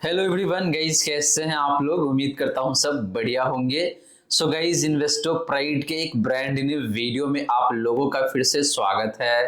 Hello everyone guys, कैसे हैं आप लोग। उम्मीद करता हूं सब बढ़िया होंगे। सो गाइस, इन्वेस्टो प्राइड के एक ब्रांड न्यू वीडियो में आप लोगों का फिर से स्वागत है।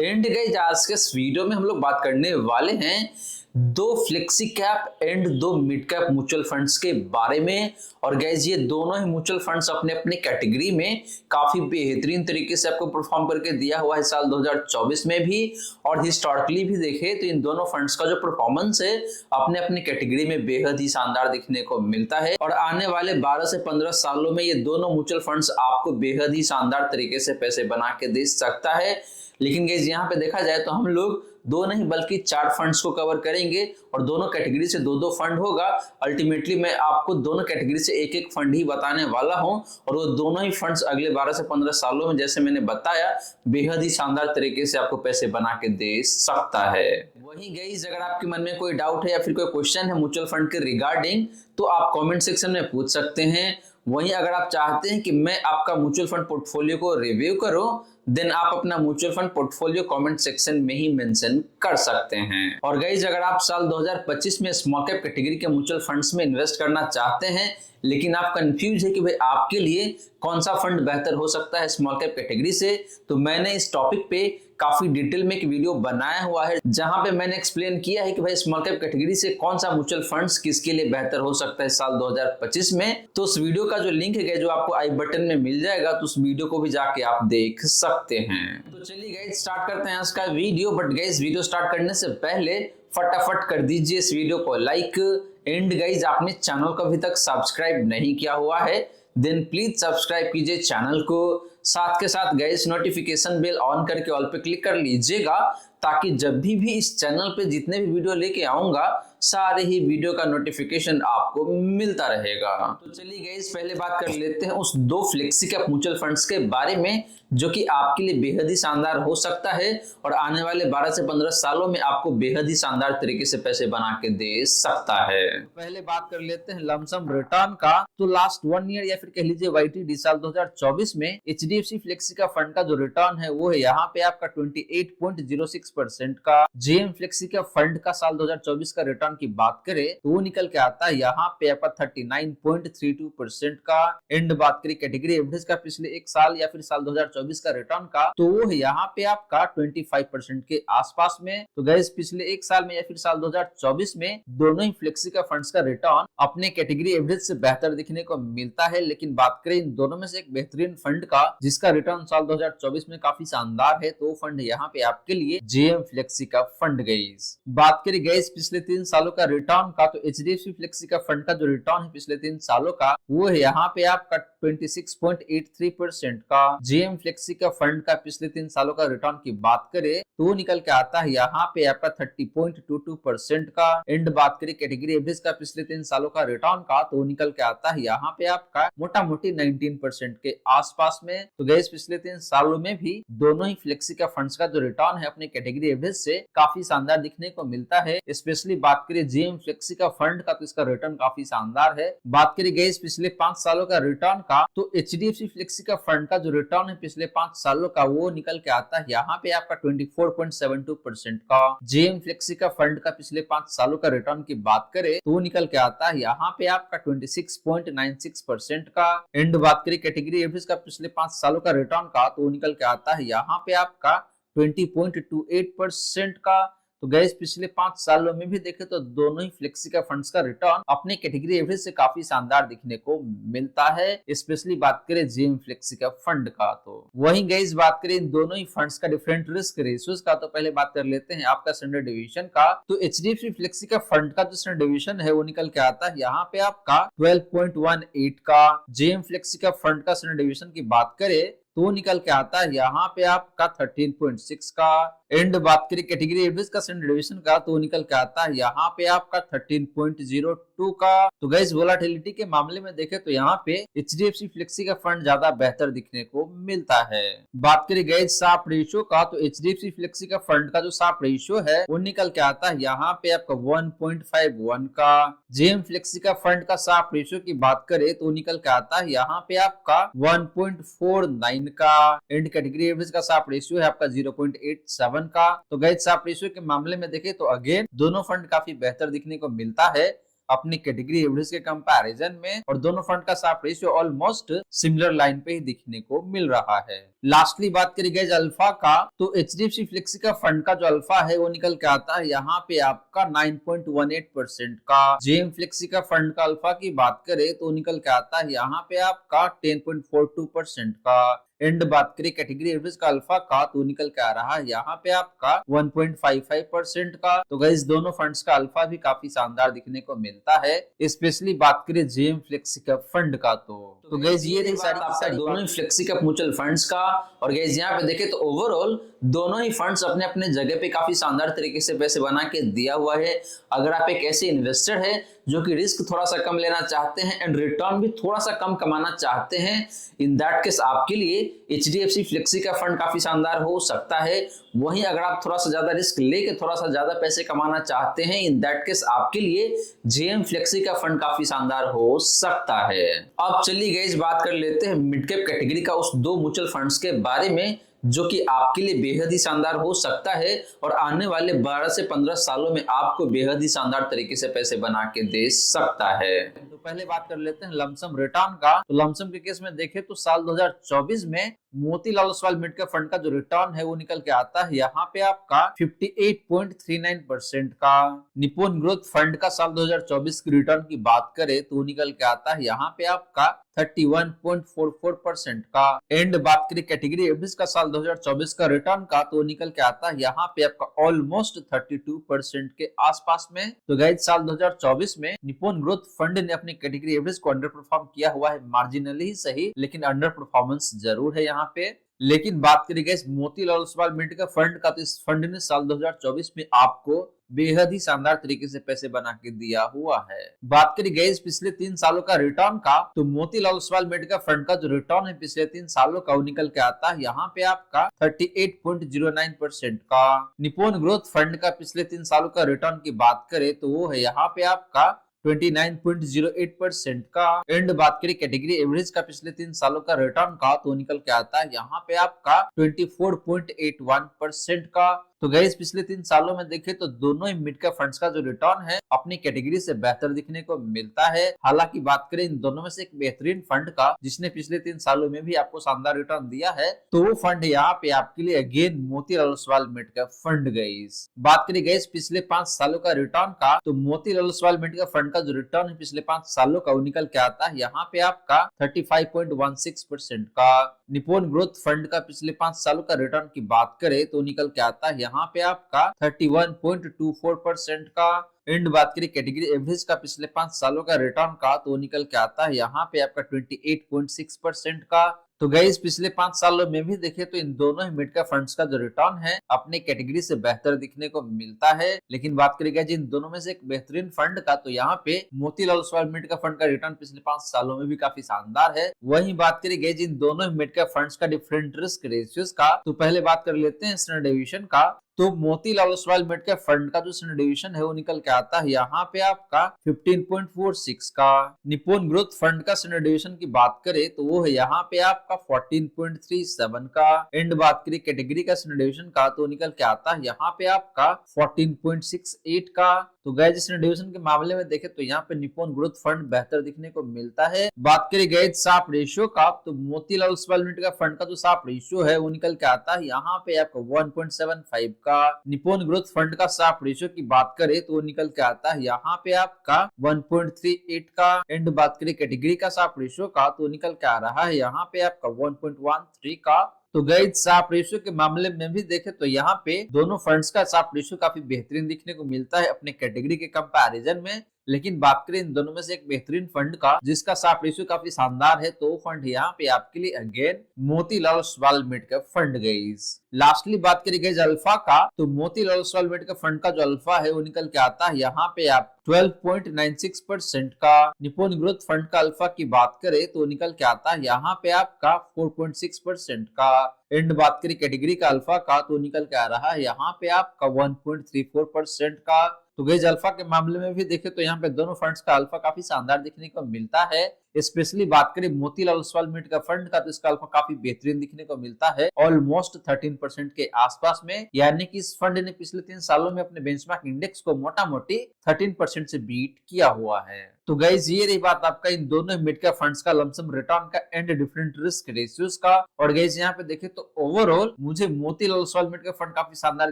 एंड गाइस, आज के इस वीडियो में हम लोग बात करने वाले हैं दो फ्लेक्सी कैप एंड दो मिड कैप म्यूचुअल फंड्स के बारे में। और गाइस, ये दोनों ही म्यूचुअल फंड्स अपने अपने कैटेगरी में काफी बेहतरीन तरीके से आपको परफॉर्म करके दिया हुआ है साल 2024 में भी। और हिस्टोरिकली भी देखे तो इन दोनों फंड्स का जो परफॉर्मेंस है अपने अपने कैटेगरी में बेहद ही शानदार देखने को मिलता है। और आने वाले 12 से 15 सालों में ये दोनों म्यूचुअल फंड्स आपको बेहद ही शानदार तरीके से पैसे बना के दे सकता है। लेकिन गाइस, यहाँ पे देखा जाए तो हम लोग दो नहीं बल्कि चार फंड्स को कवर करेंगे और दोनों कैटेगरी से दो दो फंड होगा। अल्टीमेटली मैं आपको दोनों कैटेगरी से एक एक फंड ही बताने वाला हूं और वो दोनों ही फंड्स अगले 12 से 15 सालों में, जैसे मैंने बताया, बेहद ही शानदार तरीके से आपको पैसे बना के दे सकता है। वहीं गाइस, अगर आपके मन में कोई डाउट है या फिर कोई क्वेश्चन है म्यूचुअल फंड के रिगार्डिंग, तो आप कॉमेंट सेक्शन में पूछ सकते हैं। वहीं अगर आप चाहते हैं कि मैं आपका म्यूचुअल फंड पोर्टफोलियो को रिव्यू करूं, देन आप अपना mutual fund portfolio comment section में ही मेंशन कर सकते हैं। और गाइस, अगर आप साल 2025 में स्मॉल कैप कैटेगरी के म्यूचुअल फंड्स में इन्वेस्ट करना चाहते हैं लेकिन आप कंफ्यूज है कि भाई आपके लिए कौन सा फंड बेहतर हो सकता है स्मॉल कैप कैटेगरी से, तो मैंने इस टॉपिक पे काफी डिटेल में एक वीडियो बनाया हुआ है जहां पे मैंने एक्सप्लेन किया है कि भाई स्मॉल कैप कैटेगरी से कौन सा म्यूचुअल फंड्स किसके लिए बेहतर हो सकता है साल 2025 में। तो उस वीडियो का जो लिंक है जो आपको आई बटन में मिल जाएगा, तो उस वीडियो को भी जाके आप देख सकते हैं। तो चलिए गाइस, स्टार्ट करते हैं आज का video. But guys, video start करने से पहले फटाफट कर दीजिए इस वीडियो को लाइक। एंड गाइस, आपने चैनल को अभी तक सब्सक्राइब नहीं किया हुआ है देन प्लीज सब्सक्राइब कीजिए चैनल को। साथ के साथ गाइस, नोटिफिकेशन बेल ऑन करके ऑल पे क्लिक कर लीजिएगा ताकि जब भी इस चैनल पे जितने भी वीडियो लेके आऊंगा सारे ही वीडियो का नोटिफिकेशन आपको मिलता रहेगा। तो चलिए गाइस, पहले बात कर लेते हैं उस दो फ्लेक्सी कैप म्यूचुअल फंड्स के बारे में जो कि आपके लिए बेहद ही शानदार हो सकता है और आने वाले 12 से 15 सालों में आपको बेहद ही शानदार तरीके से पैसे बना के दे सकता है। पहले बात कर लेते हैं लमसम रिटर्न का। तो लास्ट 1 ईयर या फिर कह लीजिए YTD साल 2024 में HDFC फ्लेक्सी का फंड का जो रिटर्न है वो है यहाँ पे आपका 28.06% का। JM फ्लेक्सी का फंड का साल 2024 का रिटर्न की बात करें तो वो निकल के आता है यहाँ पे आपका 39.32% का। एंड बात करें कैटेगरी एवरेज का पिछले एक साल या फिर साल 2024 का रिटर्न का, तो वो है यहाँ पे आपका 25% के आसपास में। तो गाइस, पिछले एक साल में या फिर साल 2024 में दोनों ही फ्लेक्सी का फंड्स का रिटर्न अपने कैटेगरी एवरेज से बेहतर दिखने को मिलता है। लेकिन बात करें इन दोनों में से एक बेहतरीन फंड का जिसका रिटर्न साल 2024 में काफी शानदार है, तो फंड यहाँ पे आपके लिए JM फ्लेक्सी का फंड। गाइस, बात करें गाइस पिछले 3 सालों का रिटर्न का, तो HDFC फ्लेक्सी का फंड का जो रिटर्न है पिछले 3 सालों का वो है यहाँ पे आपका 26.83% का। JM फ्लेक्सी का फंड का पिछले 3 सालों का रिटर्न की बात करें तो वो निकल के आता है यहाँ पे आपका 30.22% का। एंड बात करें कैटेगरी एवरेज का पिछले 3 सालों का रिटर्न का, तो वो निकल के आता है यहाँ पे आपका मोटा मोटी 19% के आसपास में। तो गाइस, पिछले 3 सालों में भी दोनों ही फ्लेक्सी का फंड्स का जो रिटर्न है अपने कैटेगरी एवरेज से काफी शानदार दिखने को मिलता है। स्पेशली बात करें JM फ्लेक्सी का फंड का, तो इसका रिटर्न काफी शानदार है। बात करें गाइस पिछले 5 सालों का रिटर्न का, तो HDFC फ्लेक्सी का फंड का जो रिटर्न है पिछले 5 सालों का वो निकल के आता है यहाँ पे आपका 24.72% का। JM फ्लेक्सी का फंड का पिछले 5 सालों का रिटर्न की बात करें तो वो निकल के आता है यहाँ पे आपका 26.96% का। एंड बात करें कैटेगरी एवरेज का पिछले 5 सालों का रिटर्न का, तो वो निकल के आता है यहाँ पे आपका 20.28% का। तो गैस, पिछले 5 सालों में भी देखे तो दोनों ही फ्लेक्सी का फंड्स का रिटर्न अपने कैटेगरी एवरेज से काफी शानदार दिखने को मिलता है। स्पेशली बात करें JM फ्लेक्सी का फंड का। तो वहीं गैस, बात करें इन दोनों ही फंड्स का डिफरेंट रिस्क रेशियोज का, तो पहले बात कर लेते हैं आपका स्टैंडर्ड डिवीजन का। तो HDFC फ्लेक्सी का फंड का जो स्टैंडर्ड डिवीजन है वो निकल के आता है यहाँ पे आपका 12.18 का। JM फ्लेक्सी का फंड का स्टैंडर्ड डिवीजन की बात करें तो निकल के आता है यहाँ पे आपका 13.6 का। एंड बात करें कैटेगरी एवरेज का स्टैंडर्ड डिवीजन का, तो निकल के आता है यहाँ पे आपका 13.02 का। तो गाइस, वोलाटिलिटी के मामले में देखें तो यहाँ पे HDFC फ्लेक्सी का फंड ज्यादा बेहतर दिखने को मिलता है। बात करें गाइस शार्प रेशियो का, तो HDFC फ्लेक्सी का फंड का जो शार्प रेशियो है वो निकल के आता है यहाँ पे आपका 1.51 का। JM फ्लेक्सी का फंड का शार्प रेशियो की बात करें तो निकल के आता है यहाँ पे आपका 1.49 का। एंड कैटेगरी एवरेज का शार्प रेशियो है आपका 0.87 57 का। तो गाइस साप रेशियो के मामले में देखें तो अगेन दोनों फंड काफी बेहतर दिखने को मिलता है अपनी कैटेगरी एवरेज के कंपैरिजन में, और दोनों फंड का Sharpe ratio almost similar line पे ही दिखने को मिल रहा है। लास्टली बात करी गई अल्फा का, तो एचडीएफसी फ्लेक्सी का फंड का जो अल्फा है वो निकल के आता है यहाँ पे आपका 9.18% का। जेएम फ्लेक्सी का फंड का अल्फा की बात करें तो निकल के आता है यहाँ पे आपका 10.42% का। एंड बात करें कैटेगरी एवरेज का अल्फा का, तो निकल के आ रहा है यहाँ पे आपका 1.55% का। तो गाइस दोनों फंड्स का अल्फा भी काफी शानदार दिखने को मिलता है, स्पेशली बात करें जेएम फ्लेक्सी का फंड का। तो गाइस ये रही सारी दोनों ही फ्लेक्सी का म्यूचुअल फंड्स का। और गाइस यहाँ पे देखें तो ओवरऑल दोनों ही फंड्स अपने अपने जगह पे काफी शानदार तरीके से पैसे बना के दिया हुआ है। अगर आप एक ऐसे इन्वेस्टर है जो कि रिस्क थोड़ा सा कम लेना चाहते हैं एंड रिटर्न भी थोड़ा सा कम कमाना चाहते हैं, इन दैट केस आपके लिए एचडीएफसी फ्लेक्सी का फंड काफी शानदार हो सकता है। वहीं अगर आप थोड़ा सा ज्यादा रिस्क लेके थोड़ा सा ज्यादा पैसे कमाना चाहते हैं, इन दैट केस आपके लिए जेएम फ्लेक्सी का फंड काफी शानदार हो सकता है। अब चलिए गाइस बात कर लेते हैं मिड कैप कैटेगरी का उस दो म्यूचुअल फंड्स के बारे में जो कि आपके लिए बेहद ही शानदार हो सकता है और आने वाले 12 से 15 सालों में आपको बेहद ही शानदार तरीके से पैसे बना के दे सकता है। तो पहले बात कर लेते हैं लमसम रिटर्न का। तो लमसम के केस में देखें तो साल 2024 में Motilal Oswal mid cap fund का जो रिटर्न है वो निकल के आता है यहाँ पे आपका 58.39% का। निपुण ग्रोथ फंड का साल 2024 की रिटर्न की बात करें तो निकल के आता है यहाँ पे आपका 31.44% का। एंड बात करें कैटेगरी एवरेज का साल 2024 का रिटर्न का, तो निकल के आता है यहाँ पे आपका ऑलमोस्ट 32% के आसपास में। तो गाइस साल 2024 में निपुण ग्रोथ फंड ने अपनी कैटेगरी एवरेज को अंडर परफॉर्म किया हुआ है, मार्जिनली ही सही लेकिन अंडर परफॉर्मेंस जरूर है यहाँ पे। लेकिन बात करें guys Motilal Oswal mid cap fund का, तो इस फंड ने साल 2024 में आपको बेहद ही शानदार तरीके से पैसे बना के दिया हुआ है। बात करें गाइस पिछले 3 सालों का रिटर्न का, तो Motilal Oswal mid cap fund का जो रिटर्न है पिछले 3 सालों का वो निकल के आता है यहाँ पे आपका 38.09% का। निपुण ग्रोथ फंड का पिछले 3 सालों का रिटर्न की बात करें तो वो है यहाँ पे आपका 29.08% का। एंड बात करें कैटेगरी एवरेज का पिछले 3 सालों का रिटर्न का, तो निकल के आता है यहाँ पे आपका 24.81% का। तो गाइस पिछले 3 सालों में देखें तो दोनों ही मिड कैप फंड्स का जो रिटर्न है अपनी कैटेगरी से बेहतर दिखने को मिलता है। हालांकि बात करें इन दोनों में से एक बेहतरीन फंड का जिसने पिछले 3 सालों में भी आपको शानदार रिटर्न दिया है, तो वो फंड यहाँ पे आपके लिए again Motilal Oswal mid cap fund. Guys बात करें गाइस पिछले 5 सालों का रिटर्न का, तो Motilal Oswal mid cap fund का जो रिटर्न है पिछले 5 सालों का वो निकल के आता है यहाँ पे आपका 35.16% का। निपुण ग्रोथ फंड का पिछले 5 सालों का रिटर्न की बात करें तो निकल के आता है यहाँ पे आपका 31.24% का। एंड बात करें कैटेगरी एवरेज का पिछले 5 सालों का रिटर्न का, तो निकल के आता है यहाँ पे आपका 28.6% का। तो गाइस पिछले 5 सालों में भी देखें तो इन दोनों ही मिड कैप फंड्स का जो रिटर्न है अपनी कैटेगरी से बेहतर दिखने को मिलता है। लेकिन बात करें जिन दोनों में से एक बेहतरीन फंड का, तो यहाँ पे Motilal Oswal mid cap fund का रिटर्न पिछले 5 सालों में भी काफी शानदार है। वहीं बात करें जिन दोनों मिड कैप फंड्स का डिफरेंट रिस्क रेशियोज का, तो पहले बात कर लेते हैं स्टैंडर्ड डेविएशन का। तो Motilal Oswal mid cap fund का जो स्टैंडर्ड डेविएशन है वो निकल के आता है यहाँ पे आपका 15.46 का। निपुण ग्रोथ फंड का स्टैंडर्ड डेविएशन की बात करें तो वो है यहाँ पे आपका 14.37 का। एंड बात करें कैटेगरी का स्टैंडर्ड डेविएशन का, तो निकल के आता है यहाँ पे आपका 14.68 का। तो गाइस स्टैंडर्ड डेविएशन के मामले में देखें तो यहाँ पे निपुण ग्रोथ फंड बेहतर दिखने को मिलता है। बात करें गाइस साप रेशियो का, तो Motilal Oswal mid cap fund का जो साप रेशियो है वो निकल के आता है यहाँ पे आपका 1.75 का। निपुण ग्रोथ फंड का साप रेशियो की बात करें तो वो निकल के आता है यहाँ पे आपका 1.38 का। एंड बात करें कैटेगरी का साप रेशियो का, तो निकल के आ रहा है यहाँ पे आपका 1.13 का। तो गाइस साप रेशियो के मामले में भी देखें तो यहाँ पे दोनों फंड्स का साप रेशियो काफी बेहतरीन दिखने को मिलता है अपने कैटेगरी के कंपैरिजन में। लेकिन बात करें इन दोनों में से एक बेहतरीन फंड का जिसका साप रेशियो काफी शानदार है, तो फंड यहाँ पे आपके लिए again Motilal Oswal mid cap fund. Guys lastly बात करी गई अल्फा का, तो Motilal Oswal mid cap fund का जो अल्फा है वो निकल के आता है यहाँ पे आप 12.96% का। निपुण ग्रोथ फंड का अल्फा की बात करें तो निकल के आता है यहाँ पे आपका 4.6% का। एंड बात करें कैटेगरी का अल्फा का, तो निकल के आ रहा है यहाँ पे आपका 1.34% का। तो गाइस अल्फा के मामले में भी देखें तो यहाँ पे दोनों फंड्स का अल्फा काफी शानदार देखने को मिलता है। स्पेशली बात करें मोतीलाल ओसवाल मिड का फंड का, तो इसका अल्फा काफी बेहतरीन दिखने को मिलता है, ऑलमोस्ट 13% के आसपास में। यानी कि इस फंड ने पिछले 3 सालों में अपने बेंचमार्क इंडेक्स को मोटा मोटी 13% से बीट किया हुआ है। तो गाइस ये रही बात आपका इन दोनों मिड कैप फंड्स का लमसम रिटर्न का एंड डिफरेंट रिस्क रेशियोज का। और गाइस यहाँ पे देखें तो ओवरऑल मुझे मोतीलाल ओसवाल मिड का फंड काफी शानदार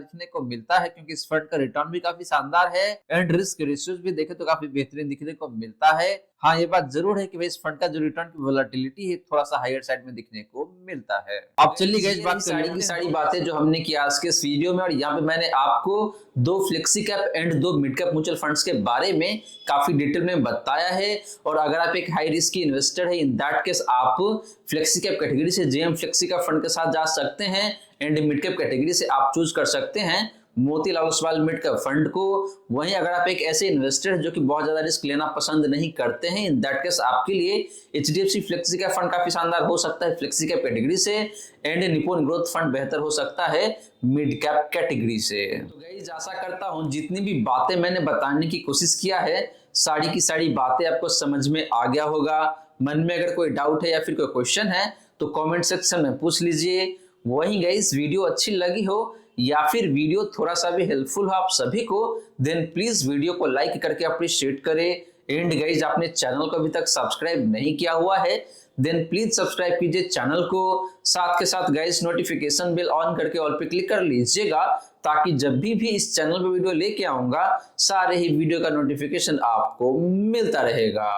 दिखने को मिलता है, क्योंकि इस फंड का रिटर्न भी काफी शानदार है एंड रिस्क रेशियोज भी देखें तो काफी बेहतरीन दिखने को मिलता है। हाँ, ये बात जरूर है कि भाई इस फंड का जो रिटर्न की वोलेटिलिटी है थोड़ा सा हायर साइड में दिखने को मिलता है। अब चलिए गाइस बात सारी बातें जो हमने की आज के इस वीडियो में, और यहाँ पे मैंने आपको 2 flexi cap and 2 mid cap mutual funds के बारे में काफी डिटेल में बताया है। और अगर आप एक हाई रिस्क की इन्वेस्टर है, इन दैट केस आप फ्लेक्सी कैप कैटेगरी से जेएम फ्लेक्सी का फंड के साथ जा सकते हैं एंड मिड कैप कैटेगरी से आप चूज कर सकते हैं Motilal Oswal mid cap fund को। वहीं अगर आप एक ऐसे इन्वेस्टर हैं जो कि बहुत ज्यादा रिस्क लेना पसंद नहीं करते हैं, इन दैट केस आपके लिए एचडीएफसी फ्लेक्सी कैप फंड काफी शानदार हो सकता है फ्लेक्सी कैप कैटेगरी से, एंड निप्पॉन ग्रोथ फंड बेहतर हो सकता है मिड कैप कैटेगरी से। तो गाइस आशा करता हूं जितनी भी बातें मैंने बताने की कोशिश किया है, सारी की सारी बातें आपको समझ में आ गया होगा। मन में अगर कोई डाउट है या फिर कोई क्वेश्चन है तो कमेंट सेक्शन में पूछ लीजिए। वहीं गाइस वीडियो अच्छी लगी हो या फिर वीडियो थोड़ा सा भी हेल्पफुल हो आप सभी को, देन प्लीज वीडियो को लाइक करके अप्रिशिएट करें। एंड गाइस आपने चैनल को अभी तक सब्सक्राइब नहीं किया हुआ है, देन प्लीज सब्सक्राइब कीजिए चैनल को। साथ के साथ गाइस नोटिफिकेशन बेल ऑन करके ऑल पे क्लिक कर लीजिएगा, ताकि जब भी इस चैनल पे वीडियो लेके आऊंगा सारे ही वीडियो का नोटिफिकेशन आपको मिलता रहेगा।